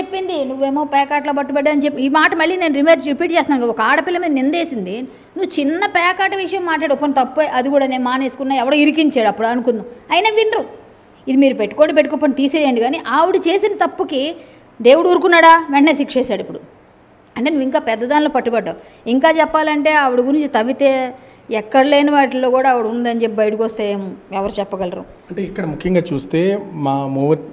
చెప్పింది నువ్వేమో ప్యాకాట్లో పట్టుబడ్డా అని చెప్పి ఈ మాట మళ్ళీ నేను రిపీట్ చేస్తున్నాను. ఒక ఆడపిల్ల మీద నిందేసింది, నువ్వు చిన్న ప్యాకాట విషయం మాట్లాడు కొన్ని తప్పు, అది కూడా నేను మానేసుకున్నా, ఎవడో ఇరికించాడు అప్పుడు అనుకుందాం, అయినా వినరు. ఇది మీరు పెట్టుకోకపోతే తీసేయండి. కానీ ఆవిడ చేసిన తప్పుకి దేవుడు ఊరుకున్నాడా? వెంటనే శిక్ష వేశాడు. ఇప్పుడు అంటే నువ్వు ఇంకా పెద్దదానిలో పట్టుబడ్డావు. ఇంకా చెప్పాలంటే ఆవిడ గురించి తవ్వితే ఎక్కడ లేని వాటిల్లో కూడా ఆవిడ ఉందని చెప్పి బయటకు వస్తే ఎవరు చెప్పగలరు? అంటే ఇక్కడ ముఖ్యంగా చూస్తే మా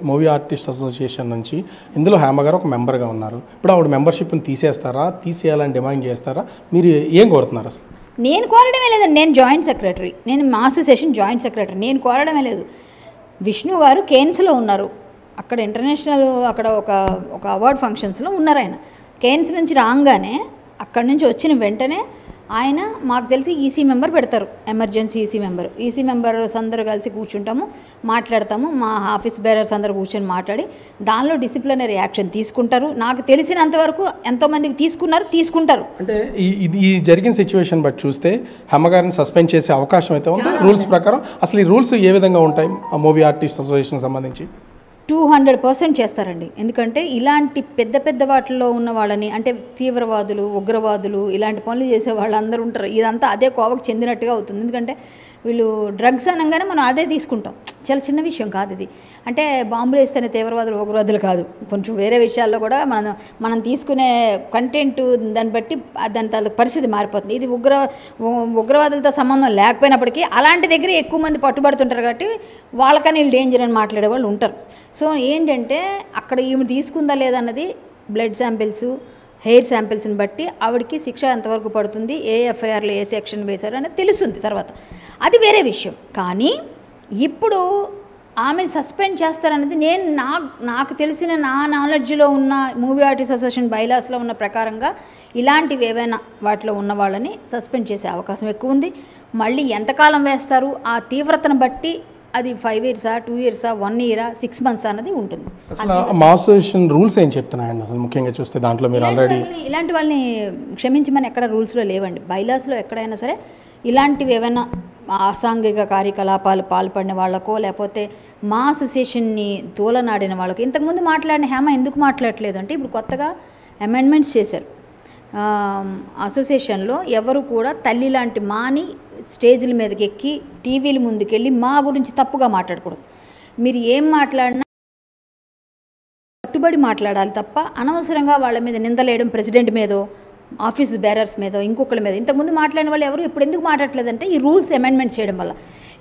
మూవీ ఆర్టిస్ట్ అసోసియేషన్ నుంచి ఇందులో హేమ గారు ఒక మెంబర్గా ఉన్నారు. ఇప్పుడు ఆవిడ మెంబర్షిప్ని తీసేస్తారా, తీసేయాలని డిమాండ్ చేస్తారా? మీరు ఏం కోరుతున్నారు అసలు? నేను కోరడమే లేదండి. నేను జాయింట్ సెక్రటరీ, నేను మా అసోసియేషన్ జాయింట్ సెక్రటరీ. నేను కోరడమే లేదు. విష్ణు గారు కేన్స్లో ఉన్నారు, అక్కడ ఇంటర్నేషనల్ అక్కడ ఒక అవార్డ్ ఫంక్షన్స్లో ఉన్నారు. ఆయన కేన్స్ నుంచి రాగానే అక్కడి నుంచి వచ్చిన వెంటనే ఆయన మాకు తెలిసి ఈసీ మెంబర్ పెడతారు, ఎమర్జెన్సీ ఈసీ మెంబర్స్ అందరూ కలిసి కూర్చుంటాము, మాట్లాడతాము. మా ఆఫీస్ బేరర్స్ అందరూ కూర్చొని మాట్లాడి దానిలో డిసిప్లినరీ యాక్షన్ తీసుకుంటారు. నాకు తెలిసినంతవరకు ఎంతోమందికి తీసుకుంటారు. అంటే ఈ జరిగిన సిచ్యువేషన్ బట్టి చూస్తే హేమగారిని సస్పెండ్ చేసే అవకాశం అయితే ఉంది రూల్స్ ప్రకారం. అసలు ఈ రూల్స్ ఏ విధంగా ఉంటాయి ఆ మూవీ ఆర్టిస్ట్ అసోసియేషన్ సంబంధించి? 200% చేస్తారండి. ఎందుకంటే ఇలాంటి పెద్ద వాటిల్లో ఉన్న వాళ్ళని, అంటే తీవ్రవాదులు, ఉగ్రవాదులు, ఇలాంటి పనులు చేసే వాళ్ళందరూ ఉంటారు. ఇదంతా అదే కోవకు చెందినట్టుగా అవుతుంది. ఎందుకంటే వీళ్ళు డ్రగ్స్ అనగానే మనం అదే తీసుకుంటాం. చాలా చిన్న విషయం కాదు ఇది. అంటే బాంబులు వేస్తేనే తీవ్రవాదులు, ఉగ్రవాదులు కాదు. కొంచెం వేరే విషయాల్లో కూడా మనం తీసుకునే కంటెంట్ దాన్ని బట్టి దాని పరిస్థితి మారిపోతుంది. ఇది ఉగ్రవాదులతో సంబంధం లేకపోయినప్పటికీ అలాంటి దగ్గర ఎక్కువ మంది పట్టుబడుతుంటారు కాబట్టి వాళ్ళకని వీళ్ళు డేంజర్ అని మాట్లాడే వాళ్ళు ఉంటారు. సో ఏంటంటే అక్కడ ఈమె తీసుకుందా లేదన్నది బ్లడ్ శాంపిల్స్, హెయిర్ శాంపిల్స్ని బట్టి ఆవిడకి శిక్ష ఎంతవరకు పడుతుంది, ఏ ఎఫ్ఐఆర్లో ఏ సెక్షన్ వేశారు అనేది తెలుస్తుంది తర్వాత. అది వేరే విషయం. కానీ ఇప్పుడు ఆమెను సస్పెండ్ చేస్తారనేది నాకు తెలిసిన నా నాలెడ్జ్లో ఉన్న మూవీ ఆర్టిస్ట్ అసోసియేషన్ బైలాస్లో ఉన్న ప్రకారంగా ఇలాంటివి ఏవైనా వాటిలో ఉన్న వాళ్ళని సస్పెండ్ చేసే అవకాశం ఎక్కువ ఉంది. మళ్ళీ ఎంతకాలం వేస్తారు ఆ తీవ్రతను బట్టి అది 5 years, 2 years, 1 year, 6 months అన్నది ఉంటుంది. అసలు మా అసోసియేషన్ రూల్స్ ఏం చెప్తున్నాయండి అసలు ముఖ్యంగా చూస్తే? దాంట్లో మీరు ఆల్రెడీ ఇలాంటి వాళ్ళని క్షమించమని ఎక్కడ రూల్స్లో లేవండి. బైలాస్లో ఎక్కడైనా సరే ఇలాంటివి ఏమైనా అసాంఘిక కార్యకలాపాలు పాల్పడిన వాళ్ళకో, లేకపోతే మా అసోసియేషన్ని తూలనాడిన వాళ్ళకో, ఇంతకుముందు మాట్లాడిన హేమ ఎందుకు మాట్లాడలేదు అంటే ఇప్పుడు కొత్తగా అమెండ్మెంట్స్ చేశారు. అసోసియేషన్లో ఎవరు కూడా తల్లి లాంటి మాని స్టేజ్ల మీదకి ఎక్కి టీవీల ముందుకెళ్ళి మా గురించి తప్పుగా మాట్లాడకూడదు. మీరు ఏం మాట్లాడినా కట్టుబడి మాట్లాడాలి తప్ప అనవసరంగా వాళ్ళ మీద నిందలేయడం, ప్రెసిడెంట్ మీదో, ఆఫీస్ బేరర్స్ మీదో, ఇంకొకరి మీద. ఇంతకుముందు మాట్లాడిన వాళ్ళు ఎవరు ఇప్పుడు ఎందుకు మాట్లాడలేదంటే ఈ రూల్స్ అమెండ్మెంట్స్ చేయడం వల్ల.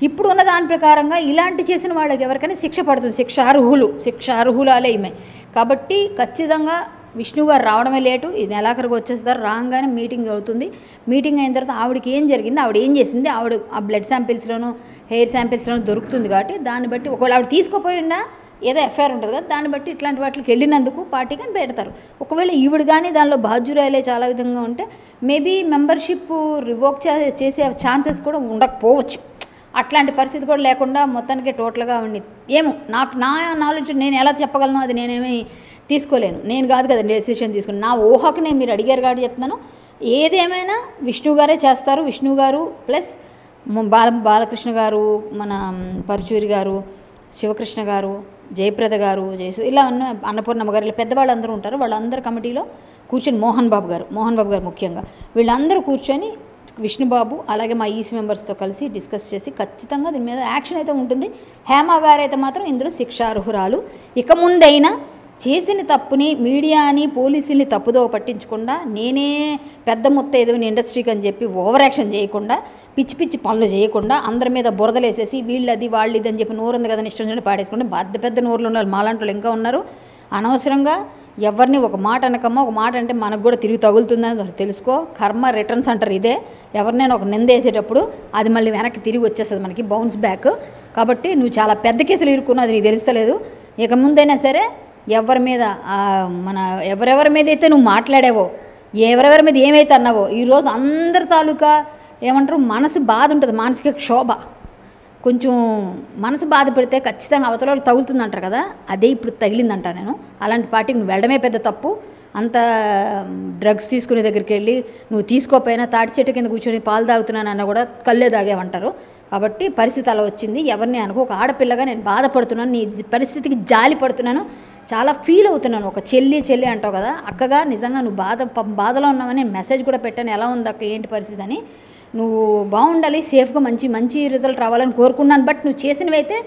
ఇప్పుడు ఉన్న దాని ప్రకారంగా ఇలాంటి చేసిన వాళ్ళకి ఎవరికైనా శిక్ష పడుతుంది. శిక్ష అర్హులాలే ఈమె. కాబట్టి ఖచ్చితంగా విష్ణు గారు రావడమే లేటు, ఇది నెలాఖరికి వచ్చేస్తారు. రాగానే మీటింగ్ అవుతుంది. మీటింగ్ అయిన తర్వాత ఆవిడకి ఏం జరిగింది, ఆవిడ ఏం చేసింది, ఆవిడ ఆ బ్లడ్ శాంపిల్స్లోనూ హెయిర్ శాంపిల్స్లోనూ దొరుకుతుంది. కాబట్టి దాన్ని బట్టి ఒకవేళ ఆవిడ తీసుకోపోయినా ఏదో ఎఫ్ఐఆర్ ఉంటుంది కదా, దాన్ని బట్టి ఇట్లాంటి వాటికి వెళ్ళినందుకు పార్టీకి అని పెడతారు. ఒకవేళ ఈవిడ కానీ దానిలో బాధ్యురాలే చాలా విధంగా ఉంటే మేబీ మెంబర్షిప్ రివోక్ చేసే ఛాన్సెస్ కూడా ఉండకపోవచ్చు. అట్లాంటి పరిస్థితి కూడా లేకుండా మొత్తానికి టోటల్గా ఉండి ఏమో నా నాలెడ్జ్ నేను ఎలా చెప్పగలను, అది నేనేమీ తీసుకోలేను. నేను కాదు కదా డెసిషన్ తీసుకుని, నా ఊహకు నేను మీరు అడిగారు కాబట్టి చెప్తున్నాను. ఏదేమైనా విష్ణు గారే చేస్తారు. విష్ణు గారు ప్లస్ బాలకృష్ణ గారు, మన పరుచూరి గారు, శివకృష్ణ గారు, జయప్రద గారు, ఇలా ఉన్న అన్నపూర్ణమ్మ గారు, ఇలా పెద్దవాళ్ళందరూ ఉంటారు. వాళ్ళందరూ కమిటీలో కూర్చొని మోహన్ బాబు గారు ముఖ్యంగా వీళ్ళందరూ కూర్చొని విష్ణుబాబు అలాగే మా ఈసీ మెంబర్స్తో కలిసి డిస్కస్ చేసి ఖచ్చితంగా దీని మీద యాక్షన్ అయితే ఉంటుంది. హేమ గారు అయితే మాత్రం ఇందులో శిక్షార్హురాలు. ఇక ముందైనా చేసిన తప్పుని మీడియాని, పోలీసుల్ని తప్పుదో పట్టించకుండా, నేనే పెద్ద మొత్తం ఇండస్ట్రీకి అని చెప్పి ఓవర్ యాక్షన్ చేయకుండా, పిచ్చి పనులు చేయకుండా, అందరి మీద బురదలేసేసి వీళ్ళది వాళ్ళది అని చెప్పి నోరుంది కదా ఇష్టం వచ్చినట్టు పాడేసుకుంటే పెద్ద నోరులు ఉన్నారు. మాలాంటి వాళ్ళు ఇంకా ఉన్నారు. అనవసరంగా ఎవరిని ఒక మాట అనకమ్మా, ఒక మాట అంటే మనకు కూడా తిరిగి తగులుతుందని తెలుసుకో. కర్మ రిటర్న్స్ అంటారు. ఇదే ఎవరినైనా ఒక నిందేసేటప్పుడు అది మళ్ళీ వెనక్కి తిరిగి వచ్చేస్తుంది, మనకి బౌన్స్ బ్యాక్. కాబట్టి నువ్వు చాలా పెద్ద కేసులు ఇరుక్కున్నావు, అది నీకు తెలుస్తలేదు. ఇక ముందైనా సరే ఎవరి మీద అయితే నువ్వు మాట్లాడావో, ఎవరెవరి మీద ఏమైతే అన్నావో, ఈరోజు అందరి తాలూకా ఏమంటారు మనసు బాధ ఉంటుంది, మానసిక క్షోభ. కొంచెం మనసు బాధ పెడితే ఖచ్చితంగా అవతల వాళ్ళు తగులుతుందంటారు కదా, అదే ఇప్పుడు తగిలిందంట. నేను అలాంటి పార్టీకి నువ్వు వెళ్ళడమే పెద్ద తప్పు. అంత డ్రగ్స్ తీసుకునే దగ్గరికి వెళ్ళి నువ్వు తీసుకోపోయినా తాటి చెట్టు కింద కూర్చొని పాలు తాగుతున్నానన్నా కూడా కళ్ళే తాగేవంటారు. కాబట్టి పరిస్థితి అలా వచ్చింది. ఎవరిని అనుకో, ఒక ఆడపిల్లగా నేను బాధపడుతున్నాను, నీ పరిస్థితికి జాలి పడుతున్నాను. చాలా ఫీల్ అవుతున్నాను. ఒక చెల్లి అంటావు కదా, అక్కగా నిజంగా నువ్వు బాధలో ఉన్నావని నేను మెసేజ్ కూడా పెట్టాను, ఎలా ఉంది అక్క ఏంటి పరిస్థితి అని. నువ్వు బాగుండాలి, సేఫ్గా మంచి రిజల్ట్ రావాలని కోరుకున్నాను. బట్ నువ్వు చేసినవి అయితే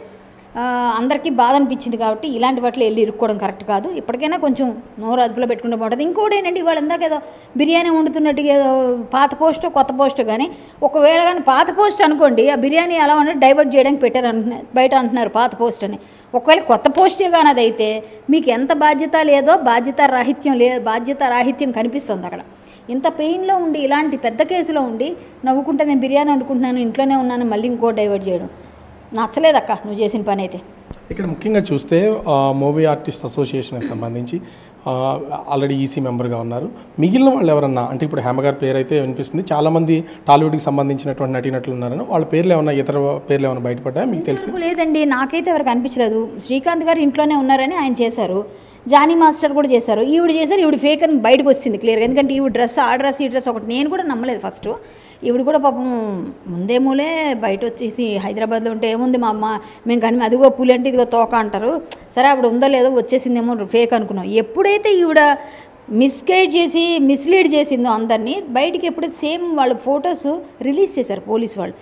అందరికీ బాధ అనిపించింది కాబట్టి ఇలాంటి వాటిలో వెళ్ళి ఇరుక్కోవడం కరెక్ట్ కాదు. ఇప్పటికైనా కొంచెం నోరు అదుపులో పెట్టుకుంటే బాగుంటుంది. ఇంకోటి ఏంటంటే ఇవాళ ఇందాక ఏదో బిర్యానీ వండుతున్నట్టుగా ఏదో పాత పోస్టో కొత్త పోస్టో కానీ, ఒకవేళ కానీ పాత పోస్ట్ అనుకోండి, ఆ బిర్యానీ ఎలా ఉన్నట్టు డైవర్ట్ చేయడానికి పెట్టారు బయట అంటున్నారు పాత పోస్ట్ అని. ఒకవేళ కొత్త పోస్టే కానీ అదైతే మీకు ఎంత బాధ్యత లేదో బాధ్యత రాహిత్యం కనిపిస్తుంది అక్కడ. ఇంత పెయిన్లో ఉండి ఇలాంటి పెద్ద కేసులో ఉండి నవ్వుకుంటే నేను బిర్యానీ వండుకుంటున్నాను ఇంట్లోనే ఉన్నాను మళ్ళీ ఇంకో డైవర్ట్ చేయడం నచ్చలేదక్క నువ్వు చేసిన పని అయితే. ఇక్కడ ముఖ్యంగా చూస్తే మూవీ ఆర్టిస్ట్ అసోసియేషన్కి సంబంధించి ఆల్రెడీ ఈసీ మెంబర్గా ఉన్నారు. మిగిలిన వాళ్ళు ఎవరన్నా అంటే ఇప్పుడు హేమ గారి పేరు అయితే వినిపిస్తుంది, చాలామంది టాలీవుడ్కి సంబంధించినటువంటి నటీనటులు ఉన్నారని వాళ్ళ పేర్లు ఏమన్నా ఇతర పేర్లు ఏమైనా బయటపడ్డా మీకు తెలుసు? లేదండి, నాకైతే ఎవరికి అనిపించలేదు. శ్రీకాంత్ గారు ఇంట్లోనే ఉన్నారని ఆయన చేశారు, జానీ మాస్టర్ కూడా చేశారు, ఈవిడ చేశారు. ఈవిడ ఫేక్ అని బయటకు వచ్చింది క్లియర్గా. ఎందుకంటే ఈవిడ డ్రెస్ ఆ డ్రెస్ ఈ డ్రెస్ ఒకటి నేను కూడా నమ్మలేదు ఫస్ట్. ఈవిడ కూడా పాపం ముందేమూలే బయట వచ్చేసి హైదరాబాద్లో ఉంటే ఏముంది మా అమ్మ మేము కానీ అదిగో పూలు అంటే ఇదిగో తోక అంటారు, సరే అప్పుడు ఉందో లేదో వచ్చేసిందేమో ఫేక్ అనుకున్నాం. ఎప్పుడైతే ఈవిడ మిస్లీడ్ చేసిందో అందరినీ, బయటికి ఎప్పుడైతే సేమ్ వాళ్ళ ఫొటోస్ రిలీజ్ చేశారు పోలీసు వాళ్ళు,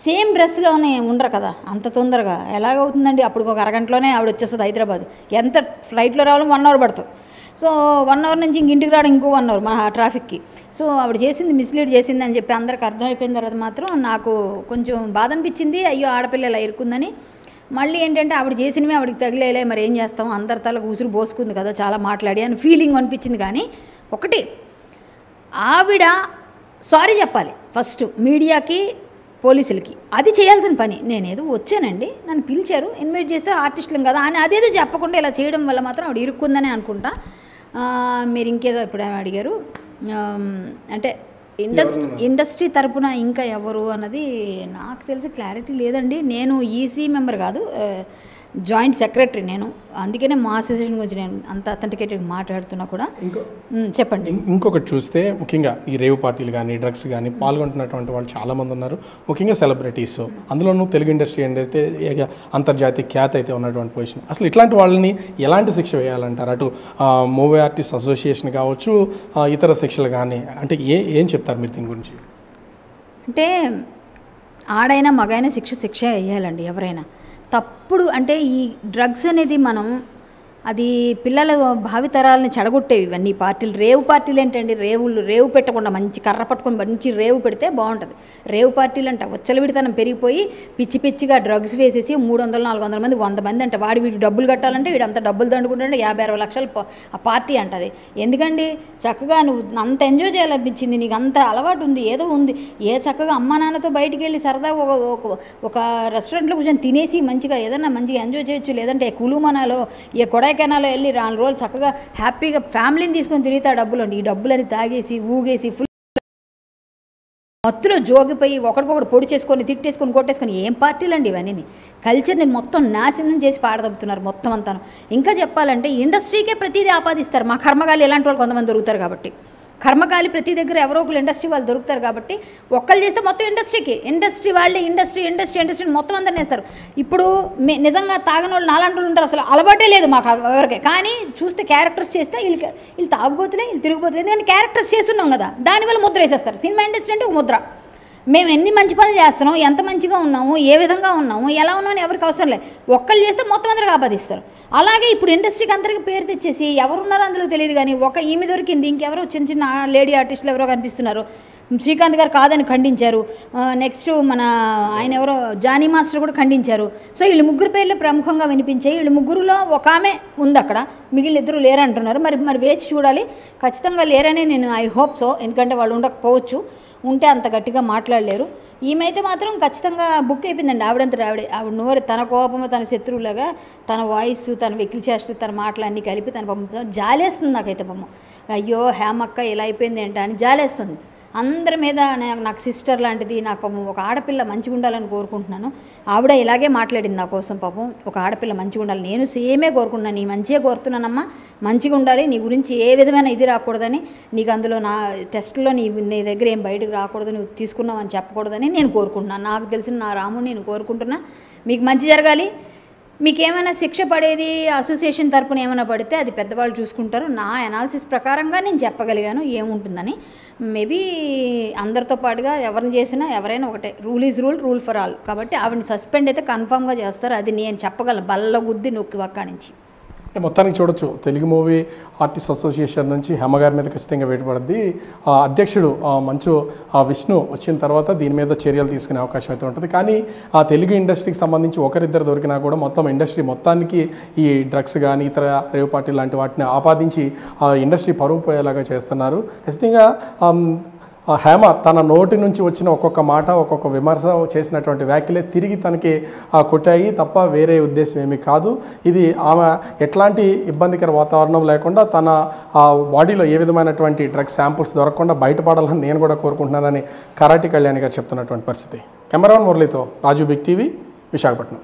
సేమ్ డ్రెస్లోనే ఉండరు కదా అంత తొందరగా ఎలాగవుతుందండి. అప్పుడు ఒక అరగంటలోనే ఆవిడ వచ్చేస్తుంది హైదరాబాద్. ఎంత ఫ్లైట్లో రావాలని 1 అవర్ పడుతుంది. సో 1 అవర్ నుంచి ఇంటికి రావడం ఇంకో 1 అవర్ మన ట్రాఫిక్కి. సో ఆవిడ మిస్లీడ్ చేసింది అని చెప్పి అందరికి అర్థమైపోయిన తర్వాత మాత్రం నాకు కొంచెం బాధ అనిపించింది. అయ్యో ఆడపిల్ల ఇలా ఇరుక్కుందని. మళ్ళీ ఏంటంటే ఆవిడ చేసినవి ఆవిడకి తగిలేలే, మరి ఏం చేస్తాం, అందరి తలకు ఉసురు పోసుకుంది కదా చాలా మాట్లాడి అని ఫీలింగ్ అనిపించింది. కానీ ఒకటి ఆవిడ సారీ చెప్పాలి ఫస్ట్ మీడియాకి పోలీసులకి, అది చేయాల్సిన పని. నేనేదో వచ్చానండి, నన్ను పిలిచారు, ఇన్వైట్ చేస్తే ఆర్టిస్టులం కదా అని అదేదో చెప్పకుండా ఇలా చేయడం వల్ల మాత్రం ఆవిడ ఇరుక్కుందని అనుకుంటా. మీరు ఇంకేదో ఇప్పుడు ఏమి అడిగారు అంటే ఇండస్ట్రీ తరపున ఇంకా ఎవరు అన్నది నాకు తెలిసి క్లారిటీ లేదండి. నేను ఈసీ మెంబర్ కాదు, జాయింట్ సెక్రటరీ నేను, అందుకనే మా అసోసియేషన్ గురించి నేను అంత అథెంటికేటెడ్ మాట్లాడుతున్నా కూడా. చెప్పండి. ఇంకొకటి చూస్తే ముఖ్యంగా ఈ రేవ్ పార్టీలు కానీ డ్రగ్స్ కానీ పాల్గొంటున్నటువంటి వాళ్ళు చాలామంది ఉన్నారు, ముఖ్యంగా సెలబ్రిటీస్. అందులోనూ తెలుగు ఇండస్ట్రీ అయితే అంతర్జాతీయ ఖ్యాతి అయితే ఉన్నటువంటి పొజిషన్. అసలు ఇట్లాంటి వాళ్ళని ఎలాంటి శిక్ష వేయాలంటారు? అటు మూవీ ఆర్టిస్ట్ అసోసియేషన్ కావచ్చు, ఇతర శిక్షలు కానీ, అంటే ఏం చెప్తారు మీరు దీని గురించి? అంటే ఆడైనా మగైనా శిక్ష వేయాలండి ఎవరైనా. తప్పుడు అంటే ఈ డ్రగ్స్ అనేది అది పిల్లల భావితరాలని చెడగొట్టేవి ఇవన్నీ పార్టీలు. రేవు పార్టీలు ఏంటండి, రేవు పెట్టకుండా మంచి కర్ర పట్టుకొని మంచి రేవు పెడితే బాగుంటుంది. రేవు పార్టీలు అంటే విడతనం పెరిగిపోయి పిచ్చిగా డ్రగ్స్ వేసేసి 300-400 మంది 100 మంది అంటే వీడి డబ్బులు కట్టాలంటే వీడంతా డబ్బులు దండుకుంటే 50-60 లక్షలు ఆ పార్టీ అంటది. ఎందుకండి చక్కగా నువ్వు అంత ఎంజాయ్ చేయాలనిపించింది, నీకు అంత అలవాటు ఉంది, ఏదో ఉంది, చక్కగా అమ్మా నాన్నతో బయటికి వెళ్ళి సరదాగా ఒక రెస్టారెంట్లో కూర్చొని తినేసి మంచిగా ఏదన్నా మంచిగా ఎంజాయ్ చేయొచ్చు. లేదంటే కులుమనాలో కొడైకెనాల్లో వెళ్ళి 4 రోజులు చక్కగా హ్యాపీగా ఫ్యామిలీని తీసుకొని తిరిగితే డబ్బులు ఈ డబ్బులని తాగేసి ఊగేసి ఫుల్ మత్తులో జోగిపోయి ఒకరికొకరు పొడి చేసుకొని తిట్టేసుకొని కొట్టేసుకొని ఏం పార్టీలు అండి ఇవన్నీ. కల్చర్ని మొత్తం నాశనం చేసి పాడదొబ్బుతున్నారు మొత్తం అంతాను. ఇంకా చెప్పాలంటే ఇండస్ట్రీకే ప్రతిదీ ఆపాదిస్తారు. మా కర్మగాలి ఎలాంటి వాళ్ళు కొంతమంది దొరుకుతారు కాబట్టి, కర్మకాలి ప్రతి దగ్గర ఎవరో ఒకరు ఇండస్ట్రీ వాళ్ళు దొరుకుతారు కాబట్టి ఒక్కళ్ళు చేస్తే మొత్తం ఇండస్ట్రీ వాళ్ళే ఇండస్ట్రీ మొత్తం అందరినీ వేస్తారు. ఇప్పుడు నిజంగా తాగని వాళ్ళు నాలాంటి వాళ్ళు ఉంటారు, అసలు అలవాటే లేదు మాకు ఎవరికి. కానీ చూస్తే క్యారెక్టర్స్ చేస్తే వీళ్ళు తాగుబోతులే, వీళ్ళు తిరిగిపోతులే, ఎందుకంటే క్యారెక్టర్స్ చేస్తున్నాం కదా, దానివల్ల ముద్ర వేసేస్తారు. సినిమా ఇండస్ట్రీ అంటే ఒక ముద్ర. మేము ఎన్ని మంచి పనులు చేస్తున్నాం, ఎంత మంచిగా ఉన్నాము, ఏ విధంగా ఉన్నాము, ఎలా ఉన్నామని ఎవరికి అవసరం లేదు. ఒక్కళ్ళు చేస్తే మొత్తం అందరికి ఆపాదిస్తారు. అలాగే ఇప్పుడు ఇండస్ట్రీకి అందరికీ పేరు తెచ్చేసి ఎవరున్నారో అందులో తెలియదు. కానీ ఈమె దొరికింది, ఇంకెవరో చిన్న లేడీ ఆర్టిస్టులు ఎవరో కనిపిస్తున్నారు. శ్రీకాంత్ గారు కాదని ఖండించారు. నెక్స్ట్ ఆయన ఎవరో జానీ మాస్టర్ కూడా ఖండించారు. సో వీళ్ళు ముగ్గురు పేర్లు ప్రముఖంగా వినిపించాయి. వీళ్ళు ముగ్గురులో ఒక ఆమె ఉంది అక్కడ, మిగిలిన ఇద్దరు లేరంటున్నారు. మరి వేచి చూడాలి. ఖచ్చితంగా లేరని నేను ఐ హోప్ సో, ఎందుకంటే వాళ్ళు ఉండకపోవచ్చు, ఉంటే అంత గట్టిగా మాట్లాడలేరు. ఈమెయితే మాత్రం ఖచ్చితంగా బుక్ అయిపోయిందండి. ఆవిడ నోరు తన కోపము తన శత్రువులాగా తన వాయిస్ తన వెకిలి చేష్టలు తన మాటలన్నీ కలిపి తన పంపుతుంది. జాలేస్తుంది నాకైతే పాపం. అయ్యో హేమక్క ఇలా అయిపోయింది ఏంటా అని జాలేస్తుంది. అందరి మీద నాకు సిస్టర్ లాంటిది, నాకు పాపం ఒక ఆడపిల్ల మంచిగా ఉండాలని కోరుకుంటున్నాను. ఆవిడ ఇలాగే మాట్లాడింది నా కోసం. పాపం ఒక ఆడపిల్ల మంచిగా ఉండాలి, నేను సేమే కోరుకుంటున్నాను, నీ మంచిగా కోరుతున్నానమ్మా, మంచిగా ఉండాలి, నీ గురించి ఏ విధమైన ఇది రాకూడదని, నీకు అందులో నా టెస్ట్లో నీ దగ్గర ఏం బయటకు రాకూడదు, నువ్వు తీసుకున్నావు అని చెప్పకూడదని నేను కోరుకుంటున్నాను. నాకు తెలిసిన నా రాముని నేను కోరుకుంటున్నా. మీకు మంచి జరగాలి, మీకేమైనా శిక్ష పడేది అసోసియేషన్ తరపున ఏమైనా పడితే అది పెద్దవాళ్ళు చూసుకుంటారు. నా అనాలిసిస్ ప్రకారంగా నేను చెప్పగలిగాను ఏముంటుందని. మేబీ అందరితో పాటుగా ఎవరిని చేసినా ఎవరైనా ఒకటే, rule is rule, rule for all. కాబట్టి ఆవిడని సస్పెండ్ అయితే కన్ఫామ్గా చేస్తారు, అది నేను చెప్పగలను బల్ల గుద్ది నొక్కి వక్క నుంచి. మొత్తానికి చూడొచ్చు, తెలుగు మూవీ ఆర్టిస్ట్ అసోసియేషన్ నుంచి హేమ గారి మీద ఖచ్చితంగా వేటుపడుద్ది. అధ్యక్షుడు మంచు విష్ణు వచ్చిన తర్వాత దీని మీద చర్యలు తీసుకునే అవకాశం అయితే ఉంటుంది. కానీ ఆ తెలుగు ఇండస్ట్రీకి సంబంధించి ఒకరిద్దరు దొరికినా కూడా మొత్తం ఇండస్ట్రీ మొత్తానికి ఈ డ్రగ్స్ కానీ ఇతర రేవ్ పార్టీ లాంటి వాటిని ఆపాదించి ఆ ఇండస్ట్రీ పరువు పోయేలాగా చేస్తున్నారు. ఖచ్చితంగా హేమ తన నోటి నుంచి వచ్చిన ఒక్కొక్క మాట, ఒక్కొక్క విమర్శ చేసినటువంటి వ్యాఖ్యలే తిరిగి తనకి కొట్టాయి తప్ప వేరే ఉద్దేశం ఏమీ కాదు. ఇది ఆమె ఎట్లాంటి ఇబ్బందికర వాతావరణం లేకుండా తన బాడీలో ఏ విధమైనటువంటి డ్రగ్స్ శాంపుల్స్ దొరకకుండా బయటపడాలని నేను కూడా కోరుకుంటున్నానని కరాటి కళ్యాణి గారు చెప్తున్నటువంటి పరిస్థితి. కెమెరామెన్ మురళితో రాజు, బిగ్ టీవీ, విశాఖపట్నం.